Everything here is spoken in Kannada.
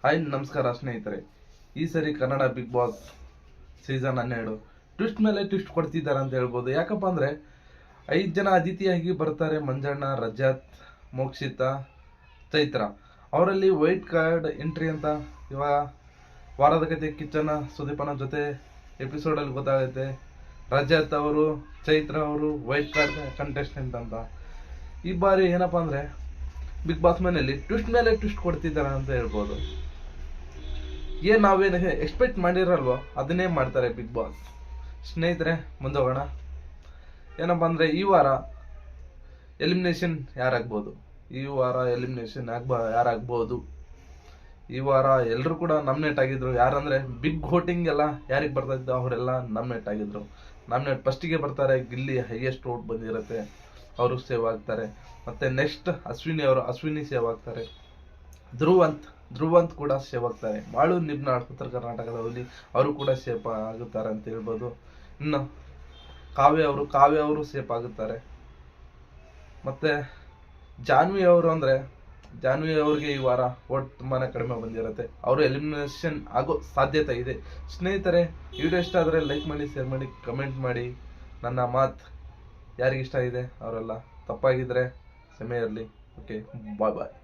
ಹಾಯ್ ನಮಸ್ಕಾರ ಸ್ನೇಹಿತರೆ. ಈ ಸರಿ Kannada Bigg Boss season 12 twist ಮೇಲೆ ಟ್ವಿಸ್ಟ್ ಕೊಡ್ತಿದ್ದಾರೆ ಅಂತ ಹೇಳ್ಬೋದು. ಯಾಕಪ್ಪ ಅಂದ್ರೆ 5 ಜನ ಅತಿಥಿಯಾಗಿ ಬರ್ತಾರೆ. ಮಂಜಣ್ಣ, ರಜತ್, ಮೋಕ್ಷಿತಾ, ಚೈತ್ರ. ಅವರಲ್ಲಿ ವೈಟ್ ಕಾರ್ಡ್ ಎಂಟ್ರಿ ಅಂತ ಇವಾಗ ವಾರದ ಕತೆ ಕಿಚ್ಚನ ಸುದೀಪನ ಜೊತೆ ಎಪಿಸೋಡಲ್ಲಿ ಗೊತ್ತಾಗುತ್ತೆ. ರಜತ್ ಅವರು, ಚೈತ್ರ ಅವರು ವೈಟ್ ಕಾರ್ಡ್ ಕಂಟೆಸ್ಟೆಂಟ್ ಅಂತ. ಈ ಬಾರಿ ಏನಪ್ಪಾ ಅಂದ್ರೆ ಬಿಗ್ ಬಾಸ್ ಮನೆಯಲ್ಲಿ ಟ್ವಿಸ್ಟ್ ಮೇಲೆ ಟ್ವಿಸ್ಟ್ ಕೊಡ್ತಿದ್ದಾರೆ ಅಂತ ಹೇಳ್ಬೋದು. ನಾವೇನು ಎಕ್ಸ್ಪೆಕ್ಟ್ ಮಾಡಿರಲ್ವೋ ಅದನ್ನೇ ಮಾಡ್ತಾರೆ ಬಿಗ್ ಬಾಸ್. ಸ್ನೇಹಿತರೆ, ಮುಂದೋಗೋಣ. ಏನಪ್ಪ ಅಂದ್ರೆ ಈ ವಾರ ಎಲಿಮಿನೇಷನ್ ಯಾರಾಗ್ಬೋದು, ಯಾರಾಗ್ಬೋದು. ಈ ವಾರ ಎಲ್ಲರೂ ಕೂಡ ನಾಮಿನೇಟ್ ಆಗಿದ್ರು. ಯಾರಂದ್ರೆ ಬಿಗ್ ವೋಟಿಂಗ್ ಎಲ್ಲ ಯಾರಿಗೆ ಬರ್ತಾ ಇದ್ದು ಅವರೆಲ್ಲ ನಾಮಿನೇಟ್ ಆಗಿದ್ರು. ನಾಮಿನೇಟ್ ಫಸ್ಟಿಗೆ ಬರ್ತಾರೆ, ಗಿಲ್ಲಿ ಹೈಯೆಸ್ಟ್ ವೋಟ್ ಬಂದಿರುತ್ತೆ, ಅವರು ಸೇವ್ ಆಗ್ತಾರೆ. ಮತ್ತೆ ನೆಕ್ಸ್ಟ್ ಅಶ್ವಿನಿ ಸೇವ್ ಆಗ್ತಾರೆ. ಧ್ರುವಂತ್ ಕೂಡ ಸೇವ್ ಆಗ್ತಾರೆ. ಮಾಳು ನಿಬ್ನಾಳ್ ಉತ್ತರ ಕರ್ನಾಟಕದ ಹುಲಿ, ಅವರು ಕೂಡ ಸೇಫ್ ಆಗುತ್ತಾರೆ ಅಂತ ಹೇಳ್ಬೋದು. ಇನ್ನು ಕಾವ್ಯ ಅವರು ಸೇಫ್ ಆಗುತ್ತಾರೆ. ಮತ್ತೆ ಜಾನ್ವಿ ಅವ್ರಿಗೆ ಈ ವಾರ ವೋಟ್ ತುಂಬಾನೇ ಕಡಿಮೆ ಬಂದಿರುತ್ತೆ. ಅವರು ಎಲಿಮಿನೇಷನ್ ಆಗೋ ಸಾಧ್ಯತೆ ಇದೆ. ಸ್ನೇಹಿತರೆ, ವಿಡಿಯೋ ಇಷ್ಟ ಆದರೆ ಲೈಕ್ ಮಾಡಿ, ಶೇರ್ ಮಾಡಿ, ಕಮೆಂಟ್ ಮಾಡಿ. ನನ್ನ ಮಾತು ಯಾರಿಗಿಷ್ಟ ಇದೆ ಅವರೆಲ್ಲ, ತಪ್ಪಾಗಿದ್ರೆ ಕ್ಷಮೆ ಇರಲಿ. ಓಕೆ, ಬಾಯ್.